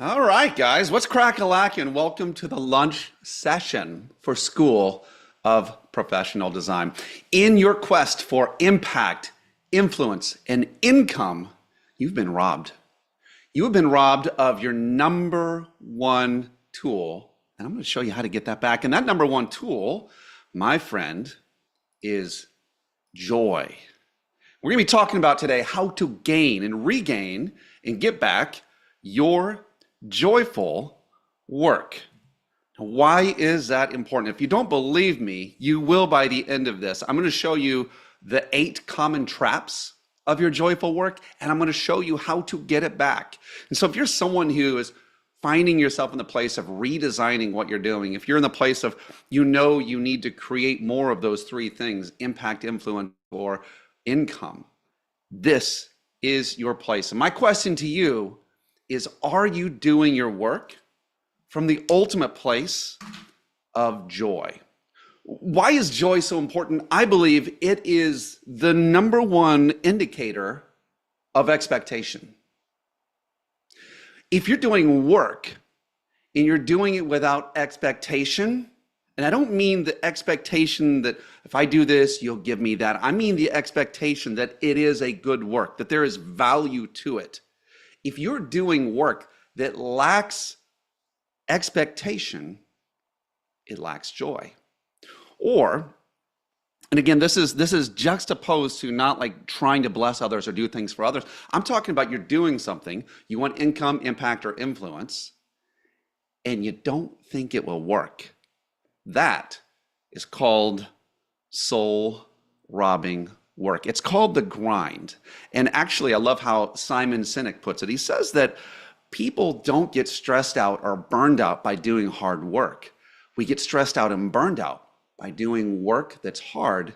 All right, guys, what's crack-a-lack, welcome to the lunch session for School of Professional Design. In your quest for impact, influence, and income, you've been robbed. You have been robbed of your number one tool, and I'm going to show you how to get that back. And that number one tool, my friend, is joy. We're going to be talking about today how to gain and regain and get back your joyful work. Why is that important? If you don't believe me, you will by the end of this. I'm going to show you the 8 common traps of your joyful work, and I'm going to show you how to get it back. And so if you're someone who is finding yourself in the place of redesigning what you're doing, if you're in the place of, you need to create more of those 3 things, impact, influence, or income, this is your place. And my question to you is, are you doing your work from the ultimate place of joy? Why is joy so important? I believe it is the number one indicator of expectation. If you're doing work and you're doing it without expectation, and I don't mean the expectation that if I do this, you'll give me that. I mean the expectation that it is a good work, that there is value to it. If you're doing work that lacks expectation, it lacks joy. Or, and again, this is juxtaposed to not like trying to bless others or do things for others. I'm talking about you're doing something, you want income, impact, or influence, and you don't think it will work. That is called soul-robbing work. It's called the grind. And actually, I love how Simon Sinek puts it. He says that people don't get stressed out or burned out by doing hard work. We get stressed out and burned out by doing work that's hard,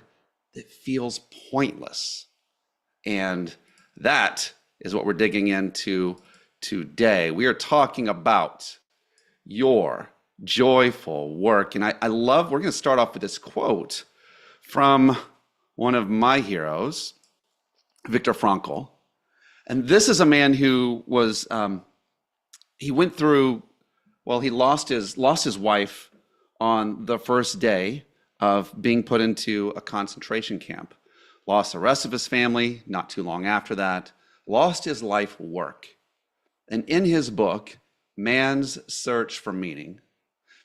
that feels pointless. And that is what we're digging into today. We are talking about your joyful work. And I love, we're going to start off with this quote from one of my heroes, Viktor Frankl. And this is a man who was, he went through, well, he lost his wife on the first day of being put into a concentration camp. Lost the rest of his family not too long after that. Lost his life work. And in his book, Man's Search for Meaning,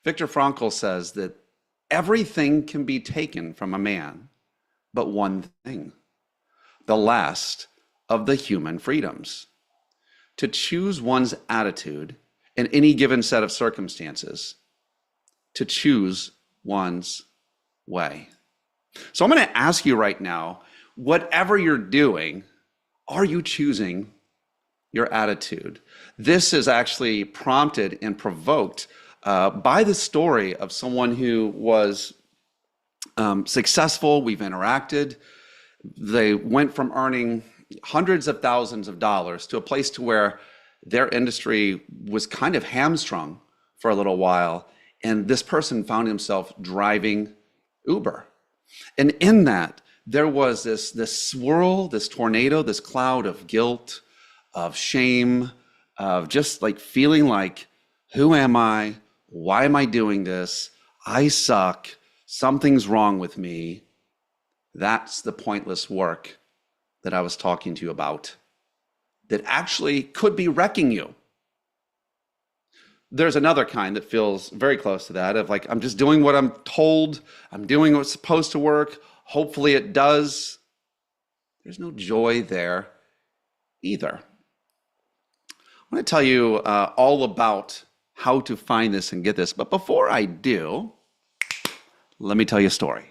Viktor Frankl says that everything can be taken from a man, but one thing, the last of the human freedoms, to choose one's attitude in any given set of circumstances, to choose one's way. So I'm going to ask you right now, whatever you're doing, are you choosing your attitude? This is actually prompted and provoked by the story of someone who was successful. We've interacted. They went from earning hundreds of thousands of dollars to a place to where their industry was kind of hamstrung for a little while. And this person found himself driving Uber. And in that, there was this swirl, this tornado, this cloud of guilt, of shame, of just like feeling like, who am I? Why am I doing this? I suck. Something's wrong with me. That's the pointless work that I was talking to you about, that actually could be wrecking you. There's another kind that feels very close to that, of like, I'm just doing what I'm told, I'm doing what's supposed to work, hopefully it does. There's no joy there either. I want to tell you all about how to find this and get this, but before I do, let me tell you a story.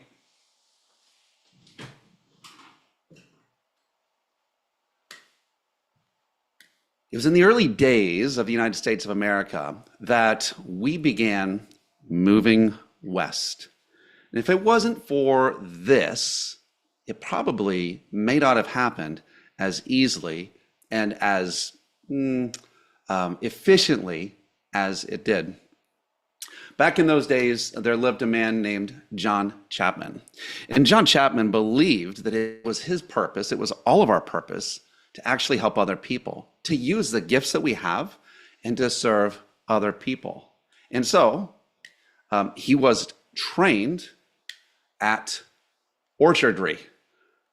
It was in the early days of the United States of America that we began moving west. And if it wasn't for this, it probably may not have happened as easily and as efficiently as it did. Back in those days, there lived a man named John Chapman. And John Chapman believed that it was his purpose, it was all of our purpose, to actually help other people, to use the gifts that we have and to serve other people. And so he was trained at orchardry,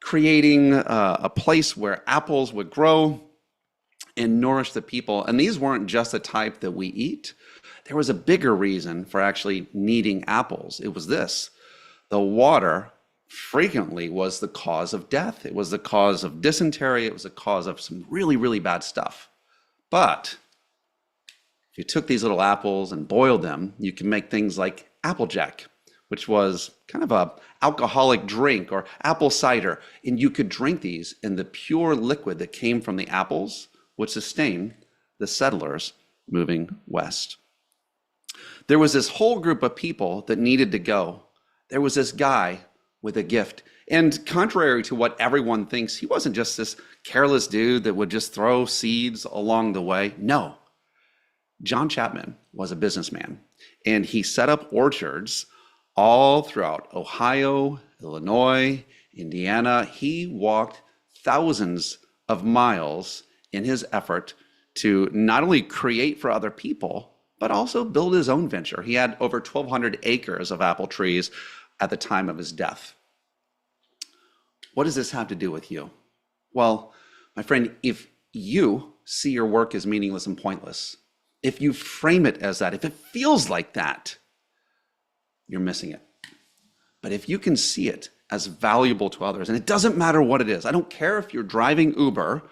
creating a place where apples would grow and nourish the people. And these weren't just the type that we eat. There was a bigger reason for actually needing apples. It was this: the water frequently was the cause of death. It was the cause of dysentery. It was the cause of some really, really bad stuff. But if you took these little apples and boiled them, you can make things like Applejack, which was kind of a alcoholic drink, or apple cider. And you could drink these, and the pure liquid that came from the apples would sustain the settlers moving west. There was this whole group of people that needed to go. There was this guy with a gift. And contrary to what everyone thinks, he wasn't just this careless dude that would just throw seeds along the way. No, John Chapman was a businessman, and he set up orchards all throughout Ohio, Illinois, Indiana. He walked thousands of miles in his effort to not only create for other people, but also build his own venture. He had over 1,200 acres of apple trees at the time of his death. What does this have to do with you? Well, my friend, if you see your work as meaningless and pointless, if you frame it as that, if it feels like that, you're missing it. But if you can see it as valuable to others, and it doesn't matter what it is, I don't care if you're driving Uber,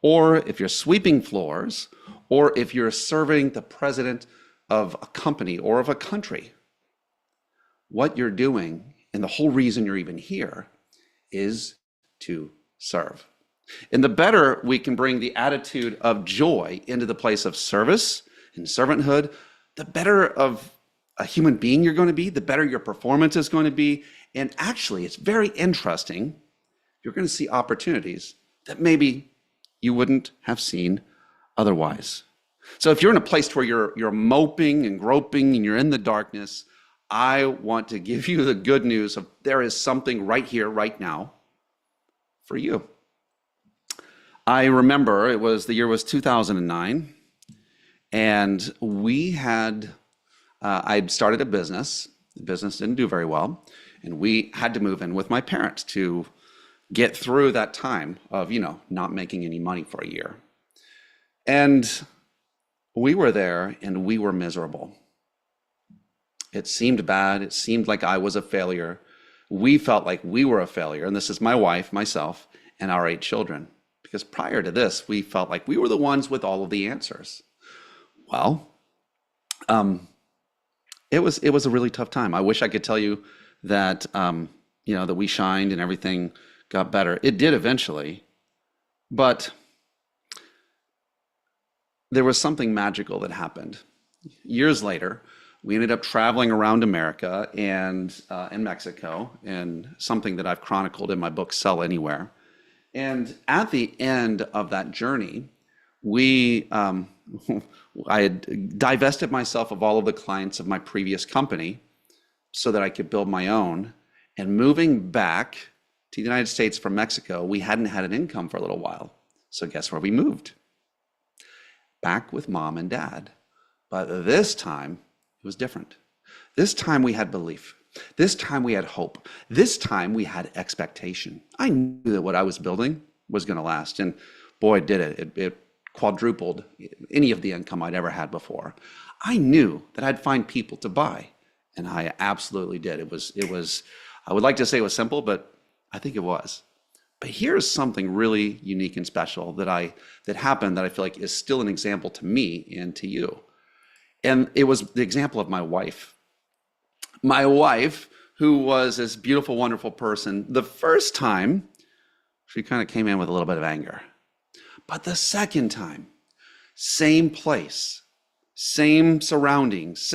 or if you're sweeping floors, or if you're serving the president of a company or of a country, what you're doing, and the whole reason you're even here, is to serve. And the better we can bring the attitude of joy into the place of service and servanthood, the better of a human being you're going to be, the better your performance is going to be. And actually, it's very interesting. You're going to see opportunities that maybe you wouldn't have seen otherwise. So if you're in a place where you're moping and groping and you're in the darkness, I want to give you the good news of there is something right here, right now for you. I remember the year was 2009, and I'd started a business. The business didn't do very well, and we had to move in with my parents to get through that time of, not making any money for a year. And we were there, and we were miserable. It seemed bad. It seemed like I was a failure. We felt like we were a failure, and this is my wife, myself, and our 8 children. Because prior to this, we felt like we were the ones with all of the answers. Well, it was a really tough time. I wish I could tell you that that we shined and everything got better. It did eventually, but there was something magical that happened. Years later, we ended up traveling around America and in Mexico, and something that I've chronicled in my book, Sell Anywhere. And at the end of that journey, I had divested myself of all of the clients of my previous company so that I could build my own. And moving back to the United States from Mexico, we hadn't had an income for a little while. So guess where we moved? Back with mom and dad. But this time, it was different. This time we had belief. This time we had hope. This time we had expectation. I knew that what I was building was going to last. And boy, did it. It quadrupled any of the income I'd ever had before. I knew that I'd find people to buy. And I absolutely did. It was, I would like to say it was simple, but I think it was. But here's something really unique and special that happened that I feel like is still an example to me and to you. And it was the example of my wife. My wife, who was this beautiful, wonderful person, the first time, she kind of came in with a little bit of anger. But the second time, same place, same surroundings,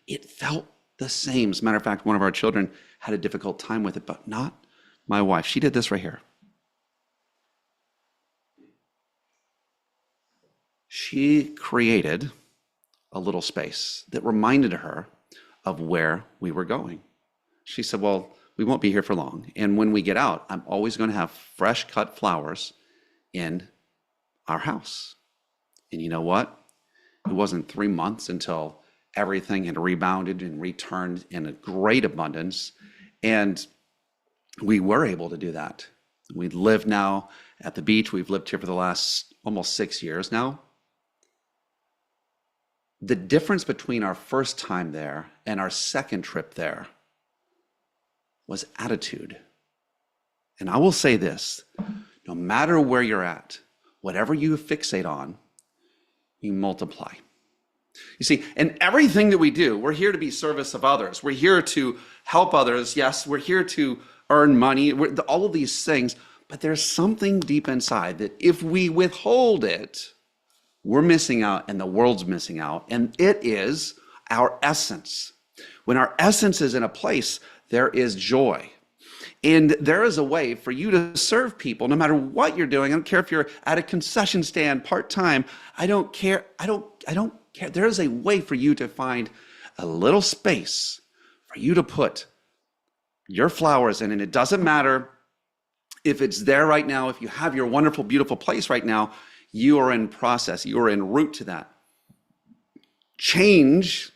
it felt the same. As a matter of fact, one of our children had a difficult time with it, but not my wife. She did this right here. She created a little space that reminded her of where we were going. She said, well, we won't be here for long. And when we get out, I'm always going to have fresh cut flowers in our house. And you know what? It wasn't 3 months until everything had rebounded and returned in a great abundance. And we were able to do that. We live now at the beach. We've lived here for the last almost 6 years now. The difference between our first time there and our second trip there was attitude. And I will say this, no matter where you're at, whatever you fixate on, you multiply. You see, in everything that we do, we're here to be service of others. We're here to help others. Yes, we're here to earn money, all of these things, but there's something deep inside that if we withhold it, we're missing out and the world's missing out. And it is our essence. When our essence is in a place, there is joy. And there is a way for you to serve people no matter what you're doing. I don't care if you're at a concession stand part-time. I don't care. I don't care. There is a way for you to find a little space for you to put your flowers in. And it doesn't matter if it's there right now, if you have your wonderful, beautiful place right now, you are in process. You are en route to that. Change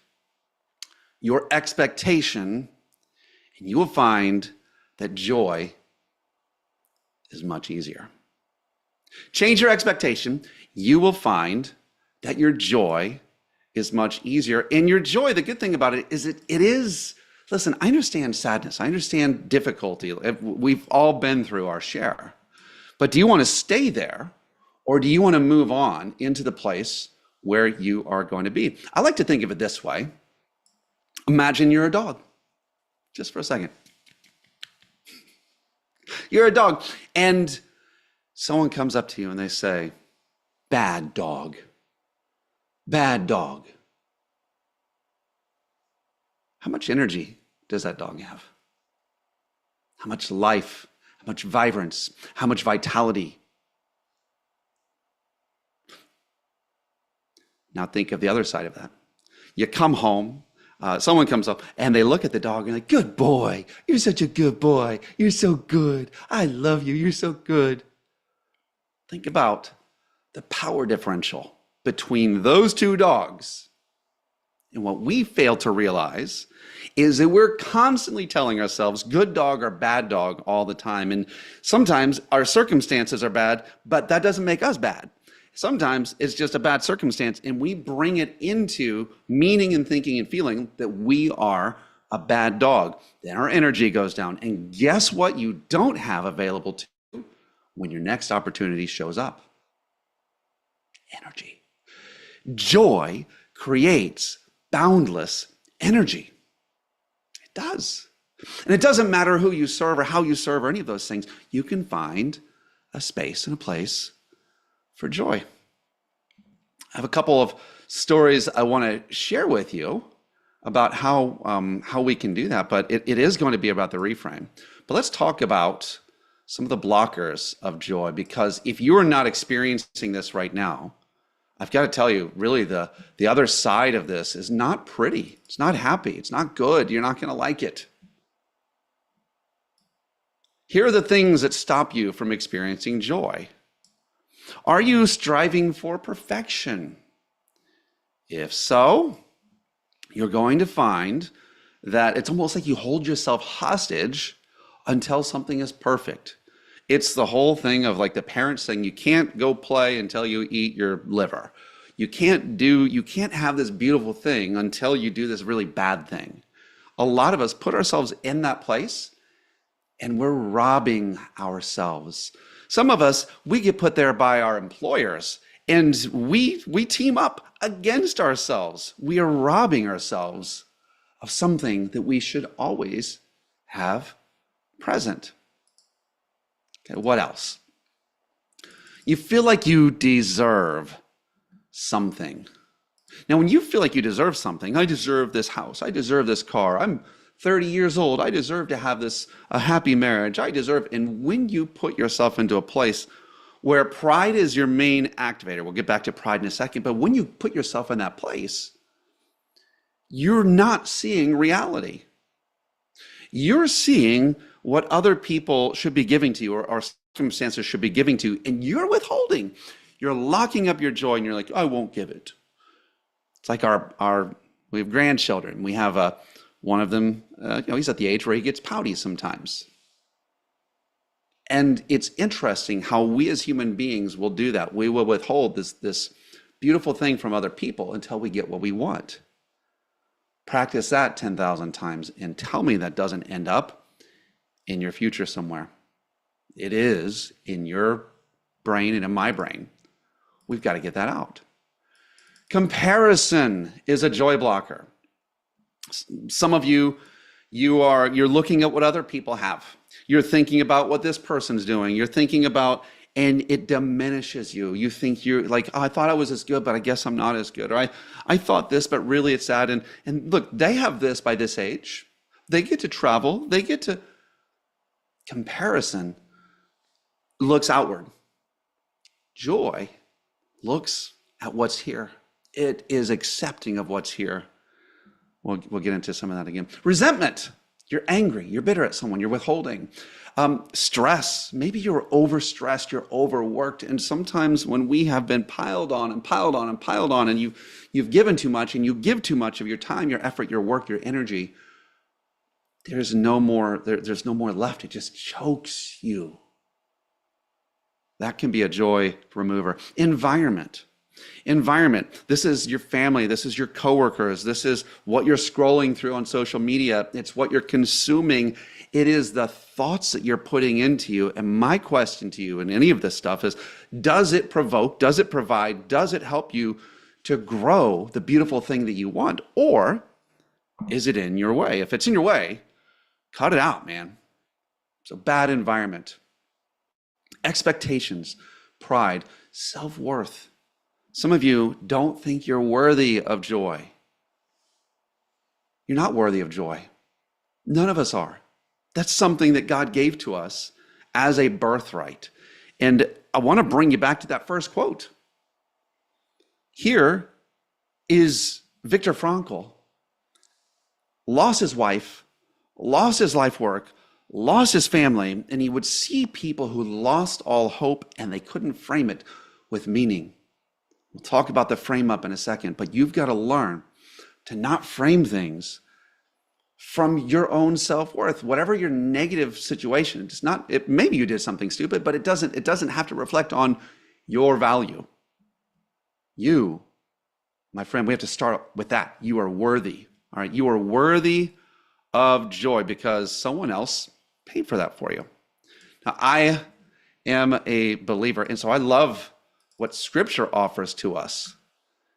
your expectation and you will find that joy is much easier. Change your expectation. You will find that your joy is much easier. And your joy, the good thing about it is it is, listen, I understand sadness. I understand difficulty. We've all been through our share. But do you want to stay there or do you want to move on into the place where you are going to be? I like to think of it this way. Imagine you're a dog, just for a second. You're a dog, and someone comes up to you and they say, bad dog, bad dog. How much energy does that dog have? How much life, how much vibrance, how much vitality? Now think of the other side of that. You come home, someone comes up and they look at the dog and like, good boy, you're such a good boy. You're so good. I love you. You're so good. Think about the power differential between those two dogs. And what we fail to realize is that we're constantly telling ourselves good dog or bad dog all the time. And sometimes our circumstances are bad, but that doesn't make us bad. Sometimes it's just a bad circumstance and we bring it into meaning and thinking and feeling that we are a bad dog. Then our energy goes down. And guess what you don't have available to you when your next opportunity shows up? Energy. Joy creates boundless energy. It does. And it doesn't matter who you serve or how you serve or any of those things. You can find a space and a place for joy. I have a couple of stories I want to share with you about how we can do that, but it is going to be about the reframe. But let's talk about some of the blockers of joy, because if you are not experiencing this right now, I've got to tell you, really the other side of this is not pretty. It's not happy. It's not good. You're not going to like it. Here are the things that stop you from experiencing joy. Are you striving for perfection? If so, you're going to find that it's almost like you hold yourself hostage until something is perfect. It's the whole thing of like the parents saying you can't go play until you eat your liver. You can't have this beautiful thing until you do this really bad thing. A lot of us put ourselves in that place and we're robbing ourselves. Some of us, we get put there by our employers and we team up against ourselves. We are robbing ourselves of something that we should always have present. Okay, what else? You feel like you deserve something. Now, when you feel like you deserve something, I deserve this house, I deserve this car, I'm 30 years old, I deserve to have a happy marriage, and when you put yourself into a place where pride is your main activator, we'll get back to pride in a second, but when you put yourself in that place, you're not seeing reality. You're seeing what other people should be giving to you or circumstances should be giving to you, and you're withholding. You're locking up your joy and you're like, I won't give it. It's like we have grandchildren. We have one of them, he's at the age where he gets pouty sometimes. And it's interesting how we as human beings will do that. We will withhold this beautiful thing from other people until we get what we want. Practice that 10,000 times and tell me that doesn't end up in your future somewhere. It is in your brain and in my brain. We've got to get that out. Comparison is a joy blocker. Some of you're looking at what other people have. You're thinking about what this person's doing. You're thinking about, and it diminishes you. You think you're like, oh, I thought I was as good, but I guess I'm not as good. Or I thought this, but really it's that. And look, they have this by this age. They get to travel. They get to. Comparison looks outward. Joy looks at what's here. It is accepting of what's here. We'll get into some of that again. Resentment. You're angry. You're bitter at someone. You're withholding. Stress. Maybe you're overstressed. You're overworked. And sometimes when we have been piled on and piled on and piled on, and you've given too much, and you give too much of your time, your effort, your work, your energy, there's no more left. It just chokes you. That can be a joy remover. Environment. This is your family. This is your coworkers. This is what you're scrolling through on social media. It's what you're consuming. It is the thoughts that you're putting into you. And my question to you in any of this stuff is, does it provoke? Does it provide? Does it help you to grow the beautiful thing that you want? Or is it in your way? If it's in your way, cut it out, man. It's a bad environment. Expectations, pride, self-worth. Some of you don't think you're worthy of joy. You're not worthy of joy. None of us are. That's something that God gave to us as a birthright. And I want to bring you back to that first quote. Here is Viktor Frankl. Lost his wife, lost his life work, lost his family, and he would see people who lost all hope and they couldn't frame it with meaning. We'll talk about the frame up in a second, but you've got to learn to not frame things from your own self-worth. Whatever your negative situation, maybe you did something stupid, but it doesn't have to reflect on your value. You, my friend, we have to start with that. You are worthy. All right, you are worthy of joy because someone else paid for that for you. Now, I am a believer, and so I love what Scripture offers to us.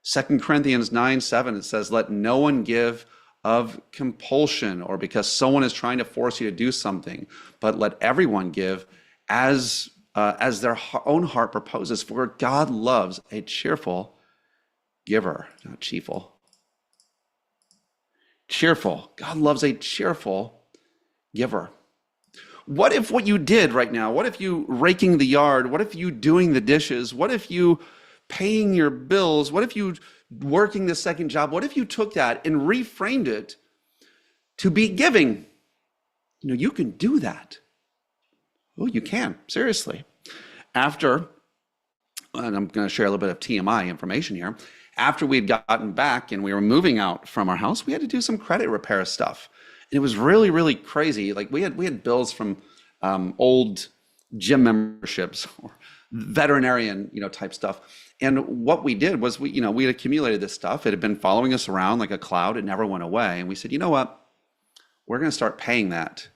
2 Corinthians 9:7, it says, let no one give of compulsion or because someone is trying to force you to do something, but let everyone give as their own heart proposes, for God loves a cheerful giver, not cheerful. Cheerful. God loves a cheerful giver. What if what you did right now, what if you raking the yard, what if you doing the dishes, what if you paying your bills, what if you working the second job, what if you took that and reframed it to be giving? You can do that. Oh, you can, seriously. And I'm going to share a little bit of TMI information here. After we'd gotten back and we were moving out from our house, we had to do some credit repair stuff. And it was really, really crazy. Like we had bills from old gym memberships or veterinarian, type stuff. And what we did was we had accumulated this stuff. It had been following us around like a cloud. It never went away. And we said, you know what? We're going to start paying that.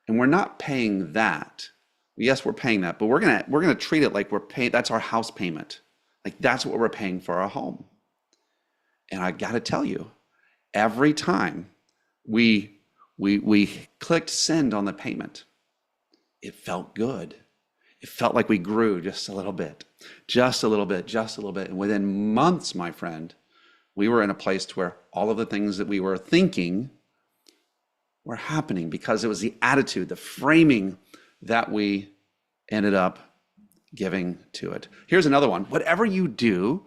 And we're not paying that. Yes, we're paying that, but we're going to treat it like we're paying. That's our house payment. Like that's what we're paying for our home. And I got to tell you, every time we clicked send on the payment, it felt good. It felt like we grew just a little bit, just a little bit, just a little bit. And within months, my friend, we were in a place to where all of the things that we were thinking were happening because it was the attitude, the framing that we ended up giving to it. Here's another one. Whatever you do,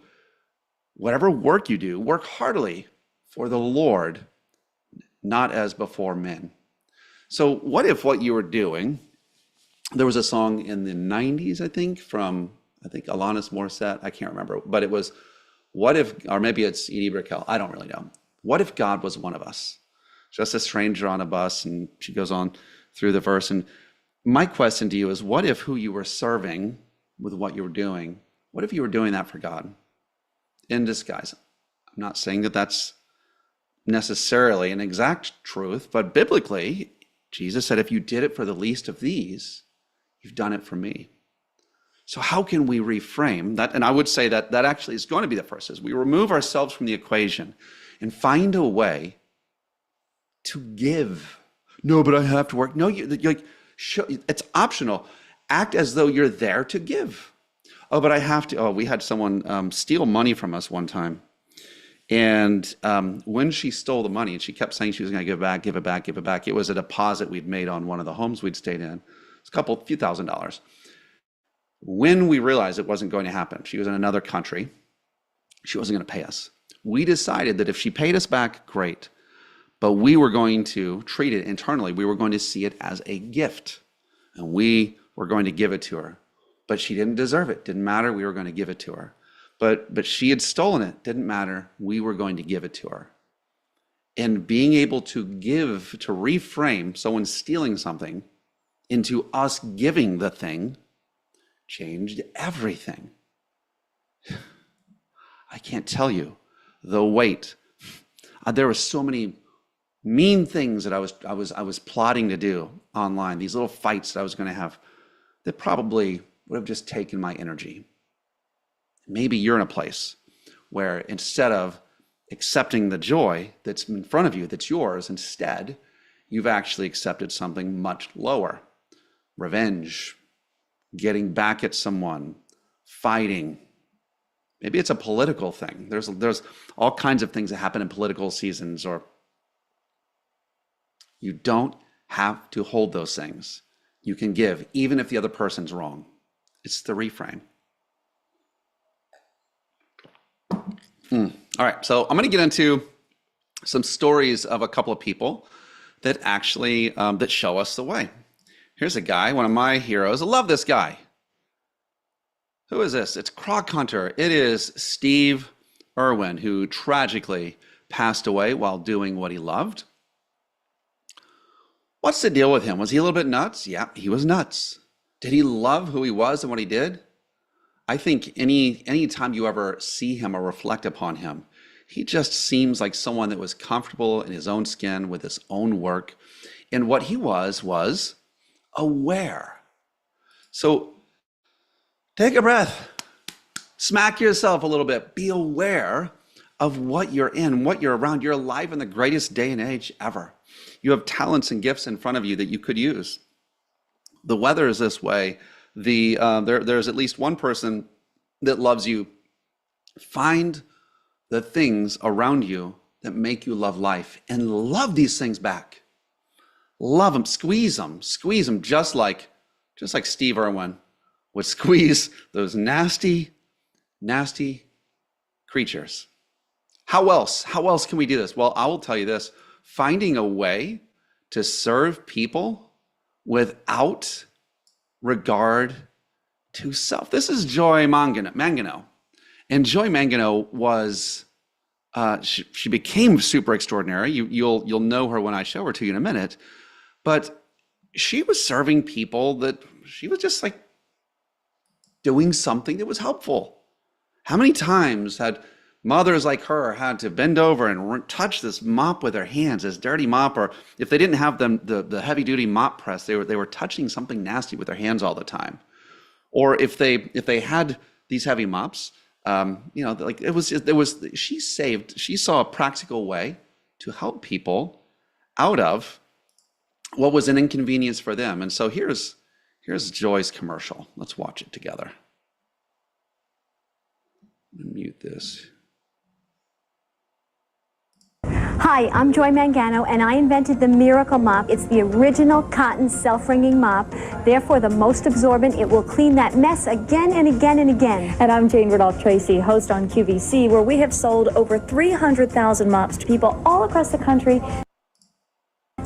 whatever work you do, work heartily for the Lord, not as before men. So what if what you were doing, there was a song in the 90s, I think, from Alanis Morissette, I can't remember, but it was, what if, or maybe it's Edie Brickell, I don't really know. What if God was one of us? Just a stranger on a bus, and she goes on through the verse. And my question to you is, what if who you were serving with what you were doing, what if you were doing that for God in disguise? I'm not saying that that's necessarily an exact truth, but biblically, Jesus said, if you did it for the least of these, you've done it for me. So how can we reframe that? And I would say that that actually is going to be the first, is we remove ourselves from the equation and find a way to give. No, but I have to work. No, you're like, it's optional. Act as though you're there to give. Oh, but I have to. Oh, we had someone steal money from us one time. And when she stole the money, and she kept saying she was going to give it back, give it back, give it back. It was a deposit we'd made on one of the homes we'd stayed in. It's a few $1,000s. When we realized it wasn't going to happen, she was in another country. She wasn't going to pay us. We decided that if she paid us back, great. But we were going to treat it internally. We were going to see it as a gift. And we were going to give it to her. But she didn't deserve it. Didn't matter. We were going to give it to her. But she had stolen it. Didn't matter. We were going to give it to her. And being able to give, to reframe someone stealing something into us giving the thing, changed everything. I can't tell you the weight. There were so many mean things that I was plotting to do online. These little fights that I was going to have that probably would have just taken my energy. Maybe you're in a place where instead of accepting the joy that's in front of you, that's yours, instead, you've actually accepted something much lower. Revenge, getting back at someone, fighting. Maybe it's a political thing. There's all kinds of things that happen in political seasons, or you don't have to hold those things. You can give, even if the other person's wrong. It's the reframe. All right, so I'm going to get into some stories of a couple of people that actually that show us the way. Here's a guy, one of my heroes. I love this guy. Who is this? It's Croc Hunter. It is Steve Irwin, who tragically passed away while doing what he loved. What's the deal with him? Was he a little bit nuts? Yeah, he was nuts. Did he love who he was and what he did? I think any time you ever see him or reflect upon him, he just seems like someone that was comfortable in his own skin with his own work. And what he was aware. So take a breath, smack yourself a little bit, be aware of what you're in, what you're around. You're alive in the greatest day and age ever. You have talents and gifts in front of you that you could use. The weather is this way. There's at least one person that loves you. Find the things around you that make you love life and love these things back. Love them, squeeze them, just like Steve Irwin would squeeze those nasty, nasty creatures. How else can we do this? Well, I will tell you this, finding a way to serve people without regard to self. This is Joy Mangano. And Joy Mangano was, she became super extraordinary. You'll know her when I show her to you in a minute. But she was serving people that she was just like doing something that was helpful. How many times had mothers like her had to bend over and touch this mop with their hands, this dirty mop, or if they didn't have the heavy-duty mop press, they were touching something nasty with their hands all the time. Or if they had these heavy mops, she saw a practical way to help people out of what was an inconvenience for them. And so here's Joy's commercial. Let's watch it together. Mute this. Hi, I'm Joy Mangano, and I invented the Miracle Mop. It's the original cotton self-wringing mop, therefore the most absorbent. It will clean that mess again and again and again. And I'm Jane Rudolph Tracy, host on QVC, where we have sold over 300,000 mops to people all across the country.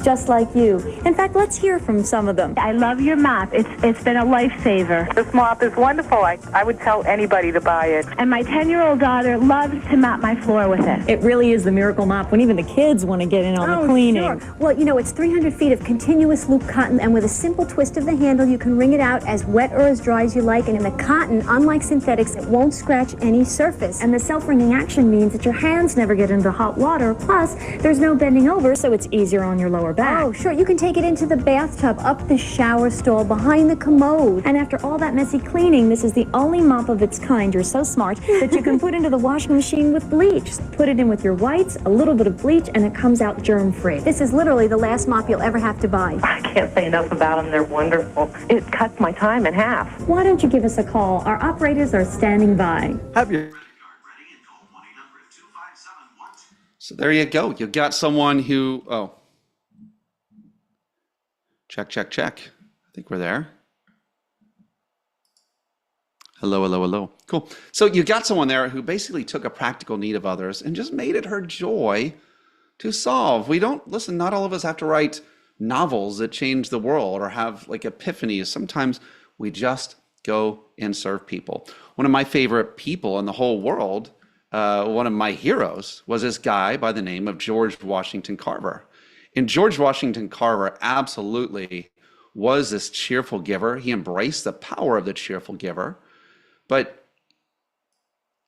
just like you. In fact, let's hear from some of them. I love your mop. It's been a lifesaver. This mop is wonderful. I would tell anybody to buy it. And my 10-year-old daughter loves to mop my floor with it. It really is the miracle mop when even the kids want to get in on the cleaning. Sure. Well, you know, it's 300 feet of continuous loop cotton, and with a simple twist of the handle, you can wring it out as wet or as dry as you like. And in the cotton, unlike synthetics, it won't scratch any surface. And the self-wringing action means that your hands never get into hot water. Plus, there's no bending over, so it's easier on your lower back. Oh, sure. You can take it into the bathtub, up the shower stall, behind the commode. And after all that messy cleaning, this is the only mop of its kind. You're so smart that you can put into the washing machine with bleach. Just put it in with your whites, a little bit of bleach, and it comes out germ-free. This is literally the last mop you'll ever have to buy. I can't say enough about them. They're wonderful. It cuts my time in half. Why don't you give us a call? Our operators are standing by. Have your So there you go. You got someone who, oh, check, check, check. I think we're there. Hello, hello, hello. Cool. So you got someone there who basically took a practical need of others and just made it her joy to solve. We don't, listen, not all of us have to write novels that change the world or have like epiphanies. Sometimes we just go and serve people. One of my favorite people in the whole world, one of my heroes, was this guy by the name of George Washington Carver. And George Washington Carver absolutely was this cheerful giver. He embraced the power of the cheerful giver. But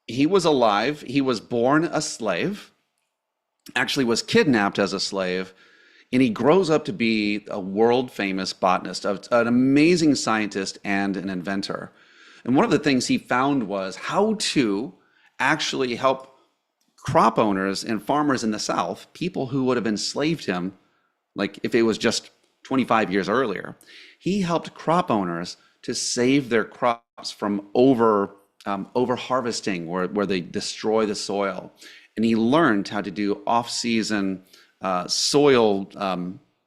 he was alive. He was born a slave, actually was kidnapped as a slave, and he grows up to be a world-famous botanist, an amazing scientist and an inventor. And one of the things he found was how to actually help crop owners and farmers in the South, people who would have enslaved him, like if it was just 25 years earlier. He helped crop owners to save their crops from over harvesting, where they destroy the soil. And he learned how to do off-season soil,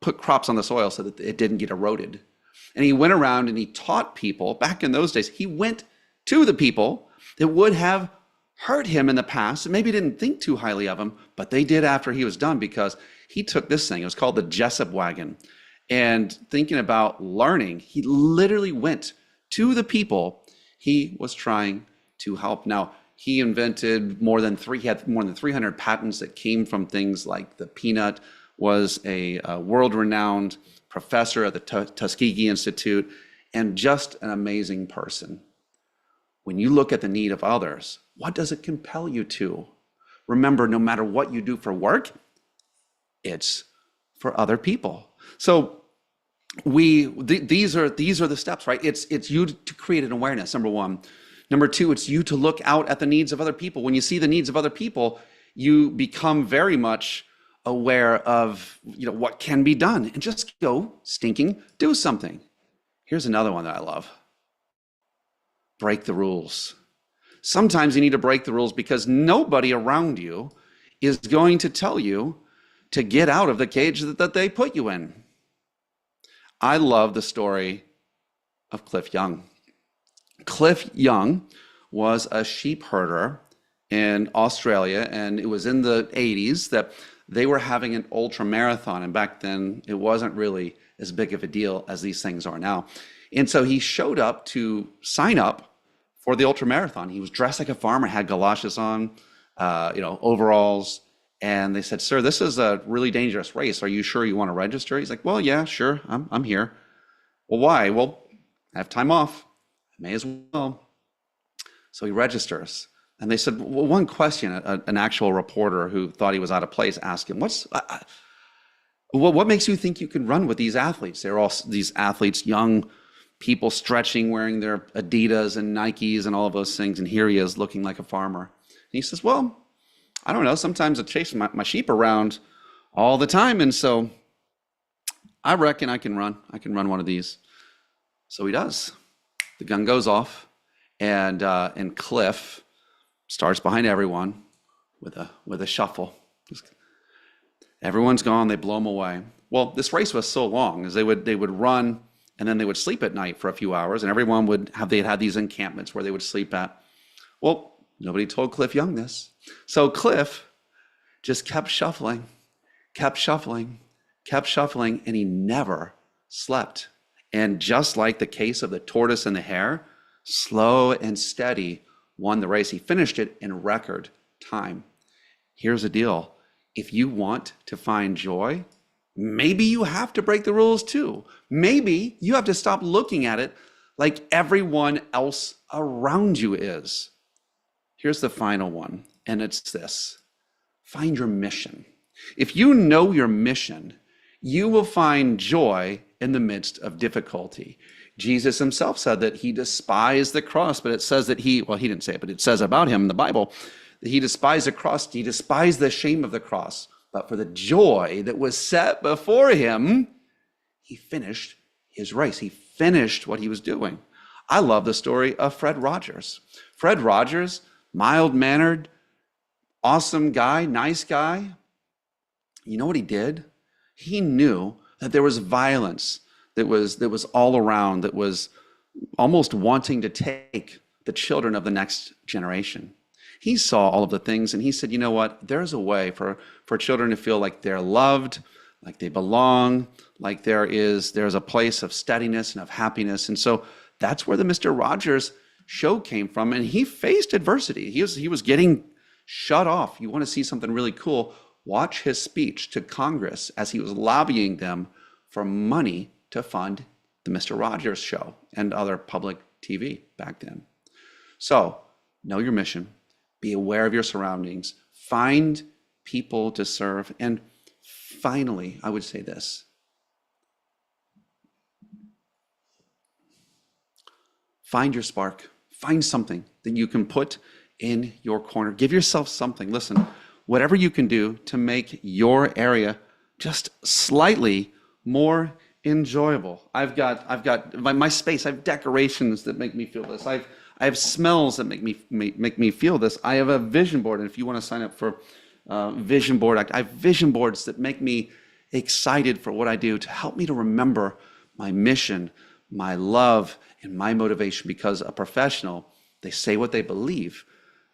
put crops on the soil so that it didn't get eroded. And he went around and he taught people, back in those days, he went to the people that would have hurt him in the past and maybe didn't think too highly of him, but they did after he was done, because he took this thing, it was called the Jessup wagon. And thinking about learning, he literally went to the people he was trying to help. Now, he invented he had more than 300 patents that came from things like the peanut, was a world-renowned professor at the Tuskegee Institute, and just an amazing person. When you look at the need of others, what does it compel you to? Remember, no matter what you do for work, it's for other people. So these are the steps, right? It's you to create an awareness, number one. Number two, it's you to look out at the needs of other people. When you see the needs of other people, you become very much aware of what can be done, and just go stinking do something. Here's another one that I love. Break the rules. Sometimes you need to break the rules because nobody around you is going to tell you to get out of the cage that they put you in. I love the story of Cliff Young. Cliff Young was a sheep herder in Australia, and it was in the 80s that they were having an ultra marathon. And back then, it wasn't really as big of a deal as these things are now. And so he showed up to sign up for the ultra marathon. He was dressed like a farmer, had galoshes on, overalls. And they said, "Sir, this is a really dangerous race. Are you sure you want to register?" He's like, "Well, yeah, sure. I'm here." "Well, why?" "Well, I have time off. May as well." So he registers. And they said, well, one question, an actual reporter who thought he was out of place asked him, what makes you think you can run with these athletes? They're all these athletes, young people stretching, wearing their Adidas and Nikes and all of those things. And here he is looking like a farmer. And he says, "Well, I don't know. Sometimes I chase my sheep around all the time. And so I reckon I can run. I can run one of these." So he does. The gun goes off, and Cliff starts behind everyone with a shuffle. Everyone's gone. They blow him away. Well, this race was so long, as they would run, and then they would sleep at night for a few hours, and everyone they had these encampments where they would sleep at. Well, nobody told Cliff Young this. So Cliff just kept shuffling, kept shuffling, and he never slept. And just like the case of the tortoise and the hare, slow and steady won the race. He finished it in record time. Here's the deal. If you want to find joy, maybe you have to break the rules too. Maybe you have to stop looking at it like everyone else around you is. Here's the final one, and it's this. Find your mission. If you know your mission, you will find joy in the midst of difficulty. Jesus himself said that he despised the cross, but it says that he didn't say it, but it says about him in the Bible that he despised the cross, he despised the shame of the cross, but for the joy that was set before him, he finished his race. He finished what he was doing. I love the story of Fred Rogers. Fred Rogers, mild-mannered, awesome guy, nice guy. You know what he did? He knew that there was violence that was all around, that was almost wanting to take the children of the next generation. He saw all of the things and he said, you know what? There's a way for children to feel like they're loved, like they belong, like there's a place of steadiness and of happiness. And so that's where the Mr. Rogers show came from. And he faced adversity. He was getting shut off. You want to see something really cool? Watch his speech to Congress as he was lobbying them for money to fund the Mr. Rogers show and other public TV back then. So know your mission, be aware of your surroundings, find people to serve. And finally, I would say this. Find your spark. Find something that you can put in your corner. Give yourself something. Listen, whatever you can do to make your area just slightly more enjoyable. I've got my space. I have decorations that make me feel this. I have smells that make me feel this. I have a vision board, and if you want to sign up for vision board, I have vision boards that make me excited for what I do, to help me to remember my mission, my love, and my motivation. Because a professional, they say what they believe,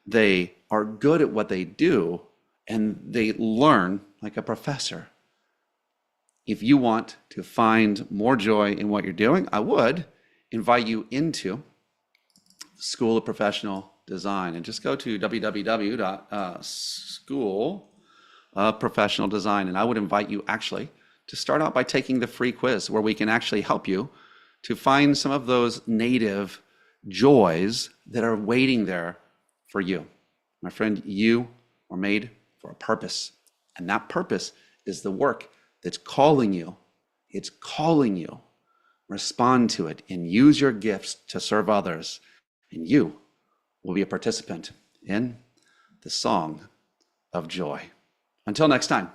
they are good at what they do, and they learn like a professor. If you want to find more joy in what you're doing, I would invite you into School of Professional Design, and just go to www.schoolofprofessionaldesign. And I would invite you actually to start out by taking the free quiz, where we can actually help you to find some of those native joys that are waiting there for you. My friend, you are made for a purpose, and that purpose is the work that's calling you. It's calling you. Respond to it and use your gifts to serve others, and you will be a participant in the song of joy. Until next time.